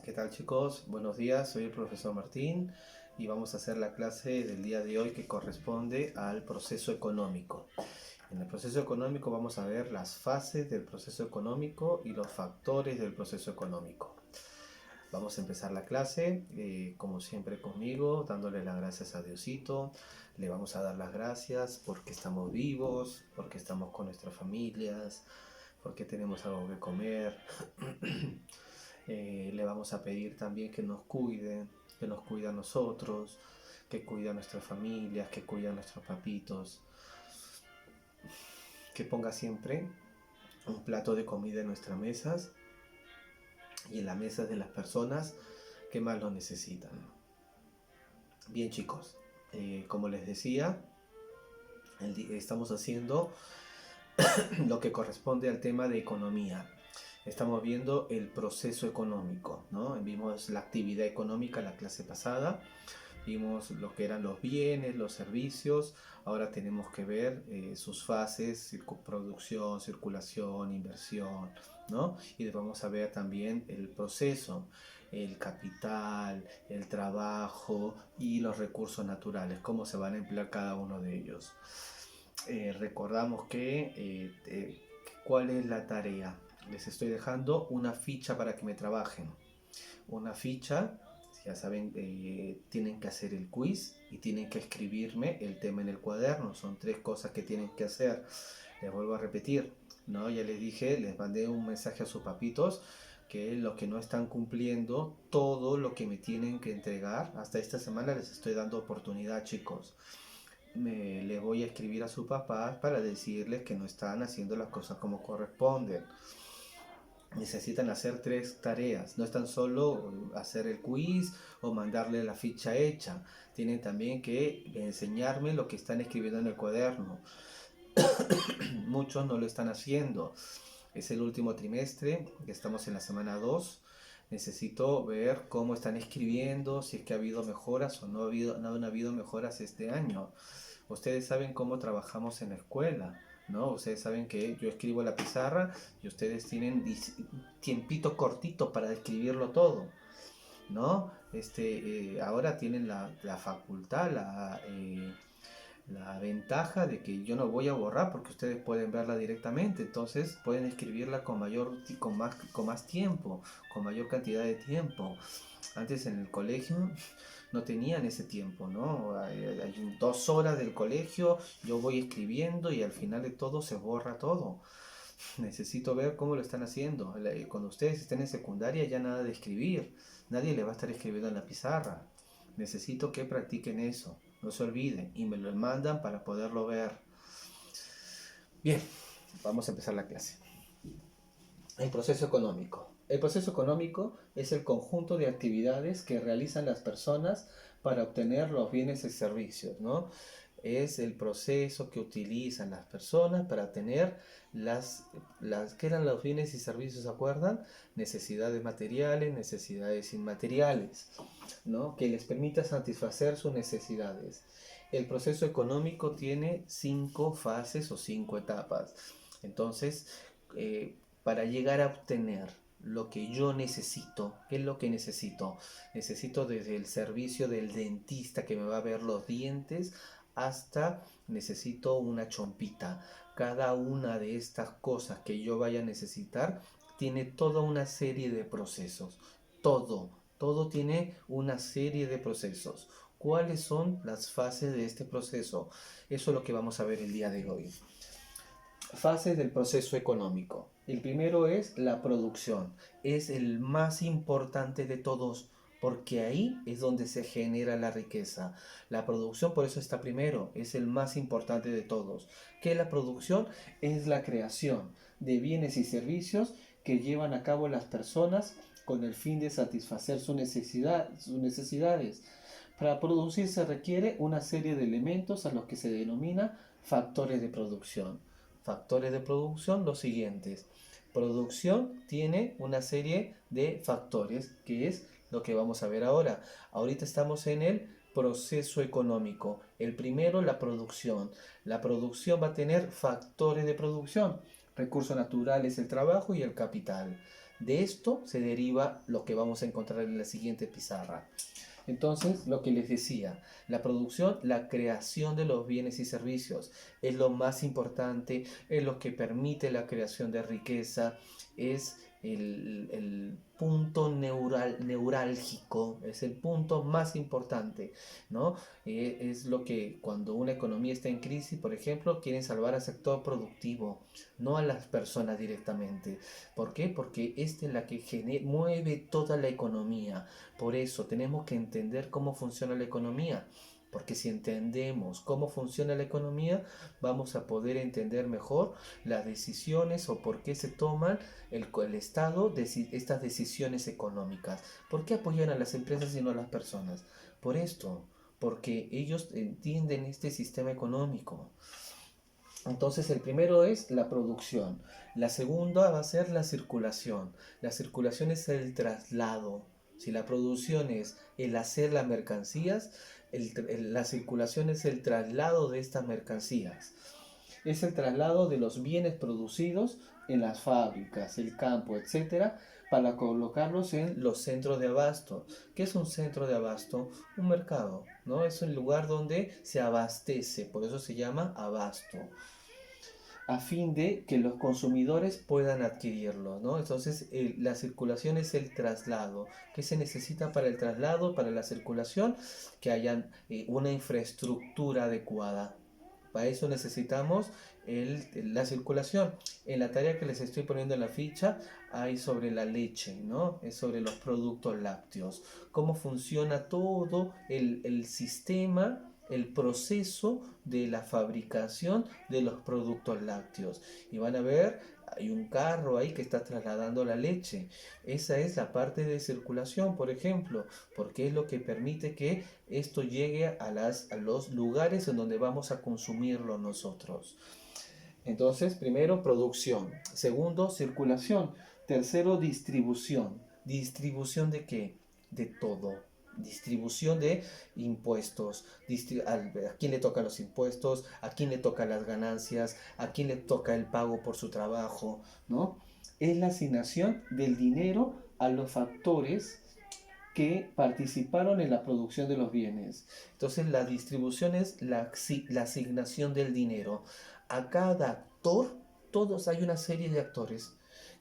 ¿Qué tal, chicos? Buenos días, soy el profesor Martín y vamos a hacer la clase del día de hoy que corresponde al proceso económico. En el proceso económico vamos a ver las fases del proceso económico y los factores del proceso económico. Vamos a empezar la clase, como siempre conmigo, dándole las gracias a Diosito. Le vamos a dar las gracias porque estamos vivos, porque estamos con nuestras familias, porque tenemos algo que comer. Le vamos a pedir también que nos cuide a nosotros, que cuide a nuestras familias, que cuide a nuestros papitos, que ponga siempre un plato de comida en nuestras mesas y en las mesas de las personas que más lo necesitan. Bien, chicos, como les decía, estamos haciendo lo que corresponde al tema de economía. Estamos viendo el proceso económico, ¿no? Vimos la actividad económica la clase pasada, vimos lo que eran los bienes, los servicios. Ahora tenemos que ver sus fases: producción, circulación, inversión, ¿no? Y vamos a ver también el proceso, el capital, el trabajo y los recursos naturales, cómo se van a emplear cada uno de ellos. Recordamos que ¿cuál es la tarea? Les estoy dejando una ficha para que me trabajen. Una ficha, ya saben, tienen que hacer el quiz y tienen que escribirme el tema en el cuaderno. Son 3 cosas que tienen que hacer. Les vuelvo a repetir, ¿no? Ya les dije, les mandé un mensaje a sus papitos que los que no están cumpliendo todo lo que me tienen que entregar, hasta esta semana les estoy dando oportunidad, chicos. Le voy a escribir a sus papás para decirles que no están haciendo las cosas como corresponden. Necesitan hacer 3 tareas, no es tan solo hacer el quiz o mandarle la ficha hecha, tienen también que enseñarme lo que están escribiendo en el cuaderno. Muchos no lo están haciendo, es el último trimestre, estamos en la semana 2. Necesito ver cómo están escribiendo, si es que ha habido mejoras o no han habido mejoras este año. Ustedes saben cómo trabajamos en la escuela, ¿no? Ustedes saben que yo escribo la pizarra y ustedes tienen tiempito cortito para escribirlo todo, ¿no? Ahora tienen la facultad, la ventaja de que yo no voy a borrar porque ustedes pueden verla directamente, entonces pueden escribirla con más tiempo, con mayor cantidad de tiempo. Antes en el colegio no tenían ese tiempo, ¿no? Hay 2 horas del colegio, yo voy escribiendo y al final de todo se borra todo. Necesito ver cómo lo están haciendo. Cuando ustedes estén en secundaria ya nada de escribir, nadie le va a estar escribiendo en la pizarra. Necesito que practiquen eso, no se olviden y me lo mandan para poderlo ver. Bien, vamos a empezar la clase. El proceso económico. El proceso económico es el conjunto de actividades que realizan las personas para obtener los bienes y servicios, ¿no? Es el proceso que utilizan las personas para obtener ¿qué eran los bienes y servicios? ¿Se acuerdan? Necesidades materiales, necesidades inmateriales, ¿no? Que les permita satisfacer sus necesidades. El proceso económico tiene 5 fases o 5 etapas. Entonces, para llegar a obtener lo que yo necesito, ¿qué es lo que necesito? Necesito desde el servicio del dentista que me va a ver los dientes hasta necesito una chompita. Cada una de estas cosas que yo vaya a necesitar tiene toda una serie de procesos. Todo tiene una serie de procesos. ¿Cuáles son las fases de este proceso? Eso es lo que vamos a ver el día de hoy. Fases del proceso económico. El primero es la producción. Es el más importante de todos porque ahí es donde se genera la riqueza. La producción por eso está primero, es el más importante de todos. ¿Qué es la producción? Es la creación de bienes y servicios que llevan a cabo las personas con el fin de satisfacer sus necesidades. Para producir se requiere una serie de elementos a los que se denomina factores de producción. Factores de producción, los siguientes. Producción tiene una serie de factores, que es lo que vamos a ver ahora. Ahorita estamos en el proceso económico. El primero, la producción. La producción va a tener factores de producción. Recursos naturales, el trabajo y el capital. De esto se deriva lo que vamos a encontrar en la siguiente pizarra. Entonces, lo que les decía, la producción, la creación de los bienes y servicios es lo más importante, es lo que permite la creación de riqueza, es el punto neurálgico, es el punto más importante, ¿no? Es lo que cuando una economía está en crisis, por ejemplo, quieren salvar al sector productivo, no a las personas directamente. ¿Por qué? Porque esta es la que mueve toda la economía. Por eso tenemos que entender cómo funciona la economía, porque si entendemos cómo funciona la economía, vamos a poder entender mejor las decisiones o por qué se toman el Estado estas decisiones económicas. ¿Por qué apoyan a las empresas y no a las personas? Por esto, porque ellos entienden este sistema económico. Entonces el primero es la producción, la segunda va a ser la circulación. La circulación es el traslado. Si la producción es el hacer las mercancías, la circulación es el traslado de estas mercancías. Es el traslado de los bienes producidos en las fábricas, el campo, etcétera, para colocarlos en los centros de abasto. ¿Qué es un centro de abasto? Un mercado, ¿no? Es un lugar donde se abastece, por eso se llama abasto, a fin de que los consumidores puedan adquirirlo, ¿no? Entonces, la circulación es el traslado. ¿Qué se necesita para el traslado, para la circulación? Que haya una infraestructura adecuada. Para eso necesitamos la circulación. En la tarea que les estoy poniendo en la ficha hay sobre la leche, ¿no? Es sobre los productos lácteos. Cómo funciona todo el sistema, el proceso de la fabricación de los productos lácteos. Y van a ver, hay un carro ahí que está trasladando la leche. Esa es la parte de circulación, por ejemplo, porque es lo que permite que esto llegue a los lugares en donde vamos a consumirlo nosotros. Entonces, primero, producción. Segundo, circulación. Tercero, distribución. ¿Distribución de qué? De todo. Distribución de impuestos. ¿A quién le tocan los impuestos? ¿A quién le tocan las ganancias? ¿A quién le toca el pago por su trabajo? ¿No? Es la asignación del dinero a los factores que participaron en la producción de los bienes. Entonces la distribución es la asignación del dinero. A cada actor, todos hay una serie de actores.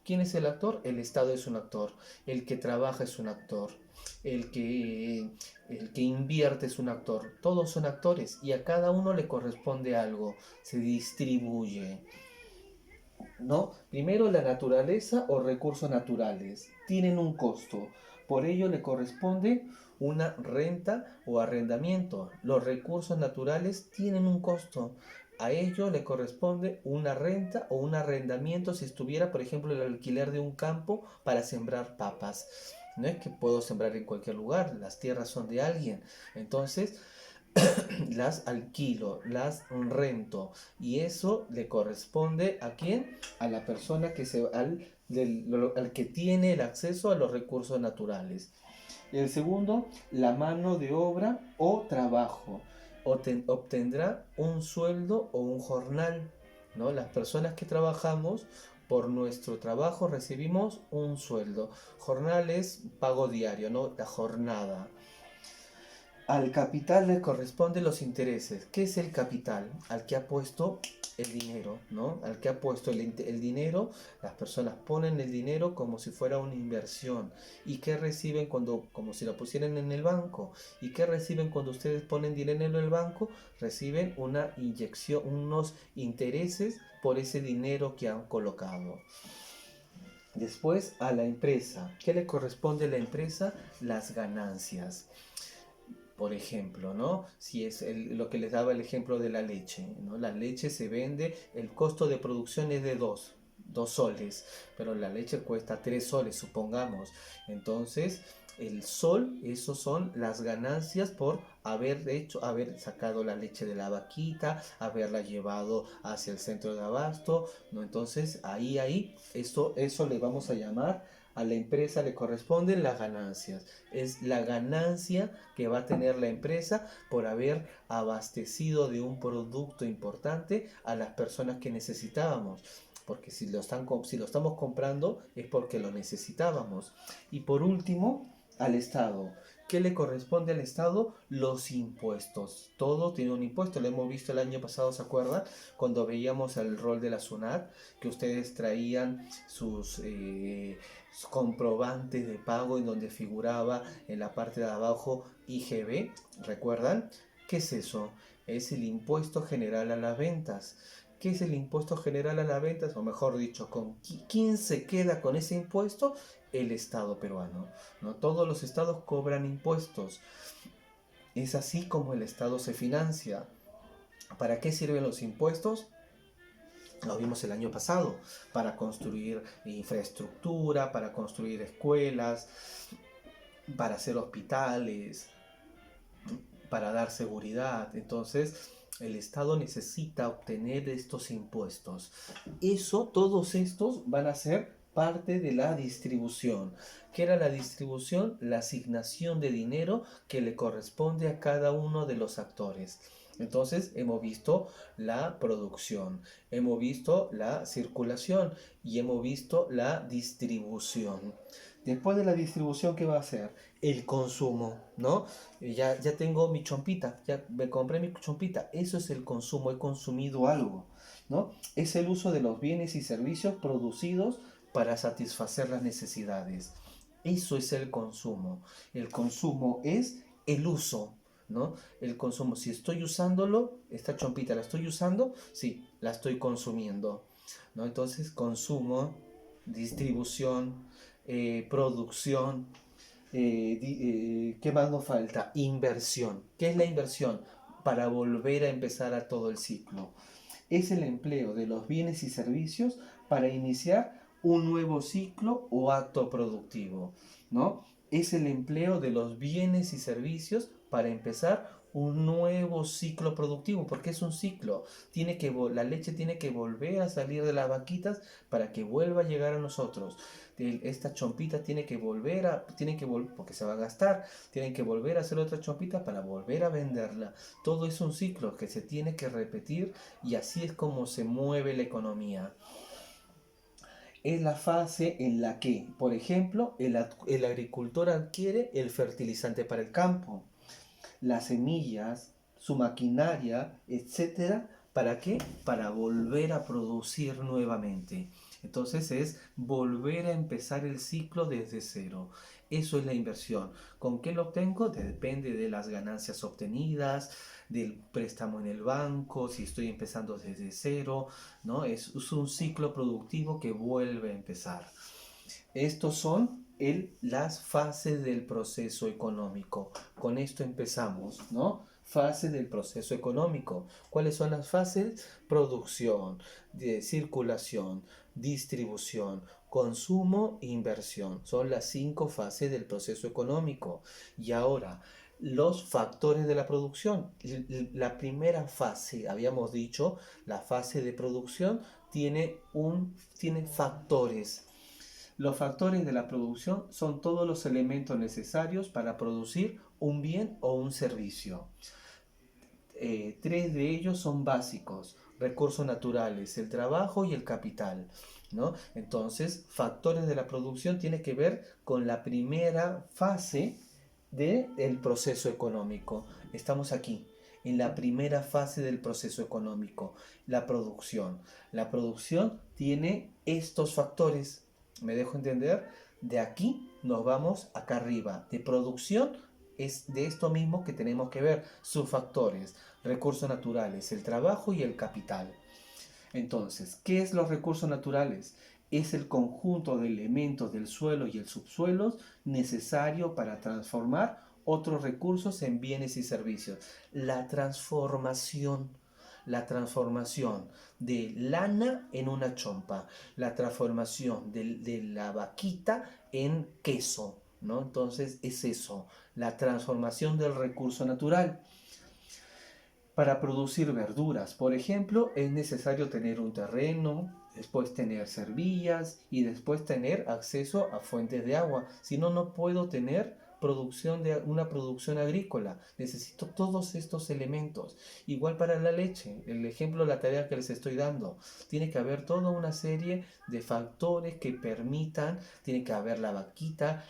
¿Quién es el actor? El Estado es un actor. El que trabaja es un actor. El que, el que invierte es un actor. Todos son actores y a cada uno le corresponde algo. Se distribuye, ¿no? Primero, la naturaleza o recursos naturales tienen un costo. Por ello le corresponde una renta o arrendamiento. Los recursos naturales tienen un costo. A ello le corresponde una renta o un arrendamiento si estuviera, por ejemplo, el alquiler de un campo para sembrar papas. No es que puedo sembrar en cualquier lugar, las tierras son de alguien. Entonces, las alquilo, las rento y eso le corresponde ¿a quién? A la persona al que tiene el acceso a los recursos naturales. El segundo, la mano de obra o trabajo. Obtendrá un sueldo o un jornal, ¿no? Las personas que trabajamos por nuestro trabajo recibimos un sueldo. Jornal es pago diario, ¿no? La jornada. Al capital le corresponden los intereses. ¿Qué es el capital? Al que ha puesto el dinero, ¿no? Al que ha puesto el dinero, las personas ponen el dinero como si fuera una inversión. ¿Y qué reciben como si lo pusieran en el banco? ¿Y qué reciben cuando ustedes ponen dinero en el banco? Reciben una inyección, unos intereses por ese dinero que han colocado. Después a la empresa. ¿Qué le corresponde a la empresa? Las ganancias. Por ejemplo, ¿no? Si es lo que les daba el ejemplo de la leche, ¿no? La leche se vende, el costo de producción es de 2 soles, pero la leche cuesta 3 soles, supongamos. Entonces, el sol, esos son las ganancias por haber sacado la leche de la vaquita, haberla llevado hacia el centro de abasto, ¿no? Entonces, eso le vamos a llamar, a la empresa le corresponden las ganancias. Es la ganancia que va a tener la empresa por haber abastecido de un producto importante a las personas que necesitábamos. porque si lo estamos comprando es porque lo necesitábamos. Y por último, al Estado. ¿Qué le corresponde al Estado? Los impuestos. Todo tiene un impuesto. Lo hemos visto el año pasado, ¿se acuerdan? Cuando veíamos el rol de la SUNAT, que ustedes traían sus comprobantes de pago en donde figuraba en la parte de abajo IGB. ¿Recuerdan? ¿Qué es eso? Es el impuesto general a las ventas. ¿Qué es el impuesto general a las ventas? O mejor dicho, ¿quién se queda con ese impuesto? El Estado peruano. No todos los estados cobran impuestos. Es así como el Estado se financia. ¿Para qué sirven los impuestos? Lo vimos el año pasado, para construir infraestructura, para construir escuelas, para hacer hospitales, para dar seguridad. Entonces, el Estado necesita obtener estos impuestos. Todos estos van a ser parte de la distribución. ¿Qué era la distribución? La asignación de dinero que le corresponde a cada uno de los actores. Entonces hemos visto la producción, hemos visto la circulación y hemos visto la distribución. Después de la distribución, ¿qué va a hacer? El consumo, ¿no? Ya tengo mi chompita, ya me compré mi chompita. Eso es el consumo, he consumido algo, ¿no? Es el uso de los bienes y servicios producidos para satisfacer las necesidades. Eso es el consumo. El consumo es el uso, ¿no? El consumo, si estoy usándolo, esta chompita la estoy usando, sí, la estoy consumiendo, ¿no? Entonces, consumo, distribución, producción, ¿qué más nos falta? Inversión. ¿Qué es la inversión? Para volver a empezar a todo el ciclo. Es el empleo de los bienes y servicios para iniciar un nuevo ciclo o acto productivo, ¿no? Es el empleo de los bienes y servicios para empezar un nuevo ciclo productivo, porque es un ciclo. La leche tiene que volver a salir de las vaquitas para que vuelva a llegar a nosotros. Esta chompita porque se va a gastar, tienen que volver a hacer otra chompita para volver a venderla. Todo es un ciclo que se tiene que repetir y así es como se mueve la economía. Es la fase en la que, por ejemplo, el agricultor adquiere el fertilizante para el campo, las semillas, su maquinaria, etcétera. ¿Para qué? Para volver a producir nuevamente. Entonces es volver a empezar el ciclo desde cero. Eso es la inversión. ¿Con qué lo obtengo? Depende de las ganancias obtenidas, del préstamo en el banco, si estoy empezando desde cero, ¿no? Es un ciclo productivo que vuelve a empezar. Estos son las fases del proceso económico. Con esto empezamos, ¿no? Fase del proceso económico. ¿Cuáles son las fases? Producción, circulación, distribución, consumo e inversión. Son las 5 fases del proceso económico. Y ahora, los factores de la producción. La primera fase, habíamos dicho, la fase de producción tiene factores. Los factores de la producción son todos los elementos necesarios para producir un bien o un servicio. 3 de ellos son básicos: recursos naturales, el trabajo y el capital, ¿no? Entonces, factores de la producción tiene que ver con la primera fase del proceso económico. Estamos aquí, en la primera fase del proceso económico, la producción. La producción tiene estos factores. ¿Me dejo entender? De aquí nos vamos acá arriba. De producción es de esto mismo que tenemos que ver, sus factores, recursos naturales, el trabajo y el capital. Entonces, ¿qué es los recursos naturales? Es el conjunto de elementos del suelo y el subsuelo necesario para transformar otros recursos en bienes y servicios. La transformación de lana en una chompa, la transformación de la vaquita en queso, ¿no? Entonces es eso, la transformación del recurso natural. Para producir verduras, por ejemplo, es necesario tener un terreno, después tener servillas y después tener acceso a fuentes de agua. Si no, no puedo tener una producción agrícola. Necesito todos estos elementos. Igual para la leche, el ejemplo, la tarea que les estoy dando. Tiene que haber toda una serie de factores que permitan, tiene que haber la vaquita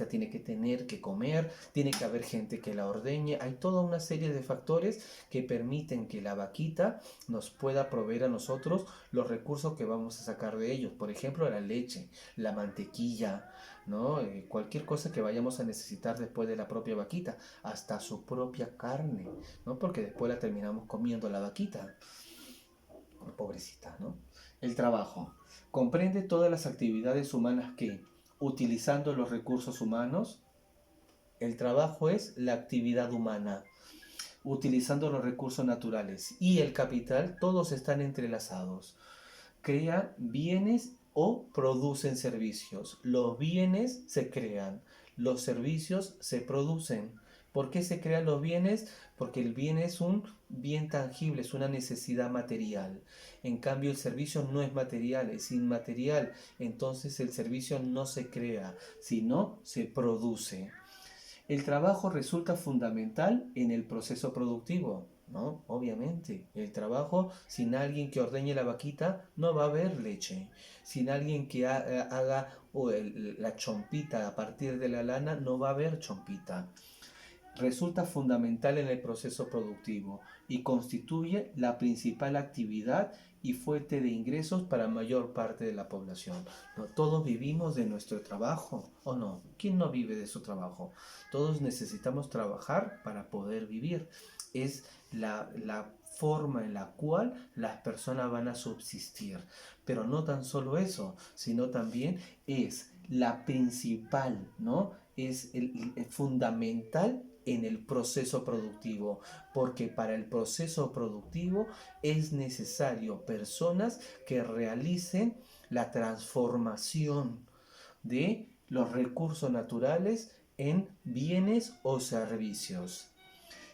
tiene que tener que comer, tiene que haber gente que la ordeñe. Hay toda una serie de factores que permiten que la vaquita nos pueda proveer a nosotros los recursos que vamos a sacar de ellos. Por ejemplo, la leche, la mantequilla, ¿no? Cualquier cosa que vayamos a necesitar después de la propia vaquita, hasta su propia carne, ¿no? Porque después la terminamos comiendo la vaquita. Pobrecita, ¿no? El trabajo. Comprende todas las actividades humanas que, utilizando los recursos humanos, el trabajo es la actividad humana, utilizando los recursos naturales y el capital, todos están entrelazados. Crean bienes o producen servicios. Los bienes se crean, los servicios se producen. ¿Por qué se crean los bienes? Porque el bien es un bien tangible, es una necesidad material. En cambio, el servicio no es material, es inmaterial. Entonces el servicio no se crea, sino se produce. El trabajo resulta fundamental en el proceso productivo, ¿no? Obviamente, el trabajo, sin alguien que ordeñe la vaquita, no va a haber leche. Sin alguien que haga la chompita a partir de la lana, no va a haber chompita. Resulta fundamental en el proceso productivo y constituye la principal actividad y fuente de ingresos para mayor parte de la población. ¿No? Todos vivimos de nuestro trabajo, ¿o no? ¿Quién no vive de su trabajo? Todos necesitamos trabajar para poder vivir. Es la forma en la cual las personas van a subsistir. Pero no tan solo eso, sino también es la principal, ¿no? Es el fundamental en el proceso productivo, porque para el proceso productivo es necesario personas que realicen la transformación de los recursos naturales en bienes o servicios.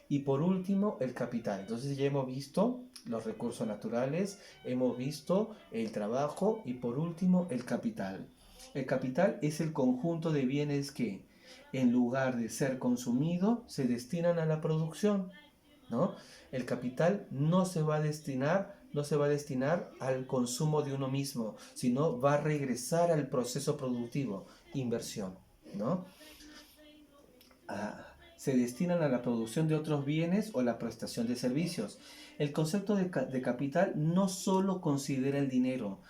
Y por último, el capital. Entonces ya hemos visto los recursos naturales, hemos visto el trabajo y por último el capital. El capital es el conjunto de bienes que, en lugar de ser consumido, se destinan a la producción, ¿no? El capital no se va a destinar al consumo de uno mismo, sino va a regresar al proceso productivo, inversión, ¿no? Se destinan a la producción de otros bienes o la prestación de servicios. El concepto de capital no solo considera el dinero,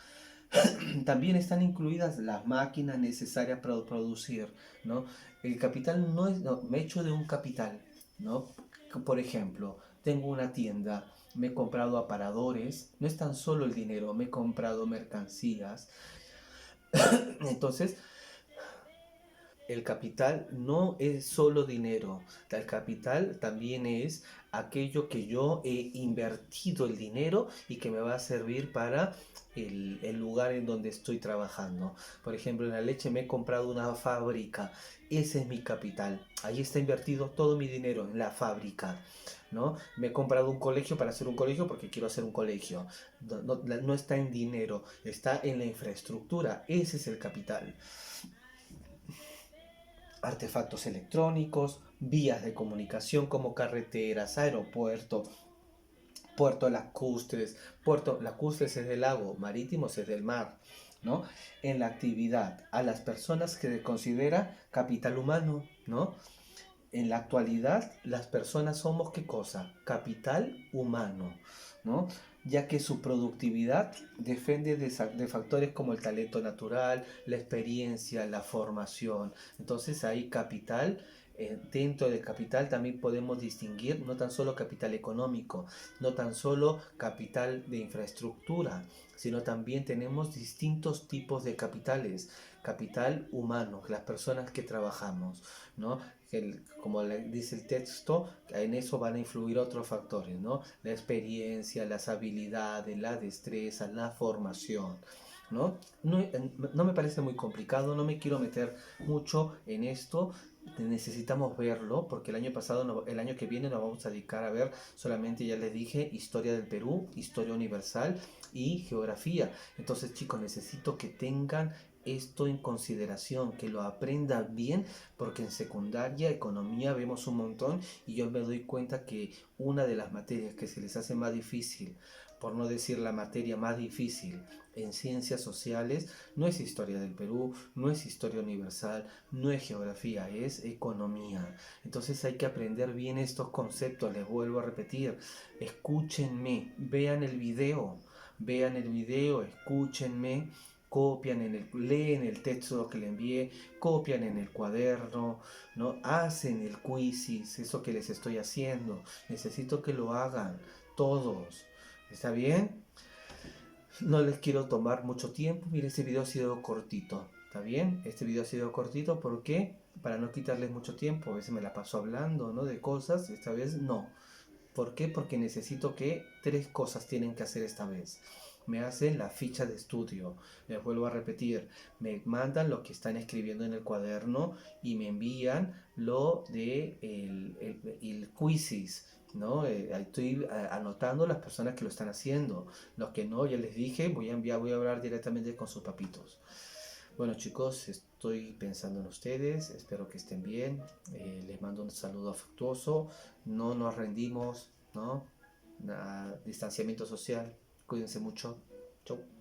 también están incluidas las máquinas necesarias para producir, ¿no? El capital no es, no, me echo de un capital, ¿no? Por ejemplo, tengo una tienda, me he comprado aparadores, no es tan solo el dinero, me he comprado mercancías. Entonces, el capital no es solo dinero, el capital también es aquello que yo he invertido el dinero y que me va a servir para el lugar en donde estoy trabajando. Por ejemplo, en la leche me he comprado una fábrica, ese es mi capital, ahí está invertido todo mi dinero en la fábrica. ¿No? Me he comprado un colegio para hacer un colegio porque quiero hacer un colegio. No está en dinero, está en la infraestructura, ese es el capital. Artefactos electrónicos, vías de comunicación como carreteras, aeropuertos, puertos lacustres, puerto lacustres es del lago, marítimos es del mar, ¿no? En la actividad, a las personas que se considera capital humano, ¿no? En la actualidad, las personas somos ¿qué cosa? Capital humano, ¿no? Ya que su productividad depende de factores como el talento natural, la experiencia, la formación. Entonces hay capital. Dentro del capital también podemos distinguir no tan solo capital económico, no tan solo capital de infraestructura, sino también tenemos distintos tipos de capitales. Capital humano, las personas que trabajamos, ¿no? Como dice el texto, en eso van a influir otros factores, ¿no? La experiencia, las habilidades, la destreza, la formación, ¿no? No me parece muy complicado, no me quiero meter mucho en esto. Necesitamos verlo porque el año pasado, el año que viene nos vamos a dedicar a ver solamente, ya les dije, historia del Perú, historia universal y geografía. Entonces, chicos, necesito que tengan esto en consideración, que lo aprenda bien, porque en secundaria, economía, vemos un montón y yo me doy cuenta que una de las materias que se les hace más difícil, por no decir la materia más difícil en ciencias sociales, no es historia del Perú, no es historia universal, no es geografía, es economía. Entonces hay que aprender bien estos conceptos, les vuelvo a repetir, escúchenme, vean el video, escúchenme, copian leen el texto que le envié, copian en el cuaderno, ¿no? Hacen el quizzes, eso que les estoy haciendo. Necesito que lo hagan todos. ¿Está bien? No les quiero tomar mucho tiempo. Mire, este video ha sido cortito. ¿Está bien? Este video ha sido cortito. ¿Por qué? Para no quitarles mucho tiempo. A veces me la paso hablando, ¿no? De cosas. Esta vez no. ¿Por qué? Porque necesito que tres cosas tienen que hacer esta vez. Me hacen la ficha de estudio. Les vuelvo a repetir. Me mandan lo que están escribiendo en el cuaderno y me envían lo de el quizzes. ¿No? Estoy anotando las personas que lo están haciendo. Los que no, ya les dije, voy a hablar directamente con sus papitos. Bueno chicos, estoy pensando en ustedes, espero que estén bien, les mando un saludo afectuoso, no nos rendimos, ¿no? Distanciamiento social, cuídense mucho, chau.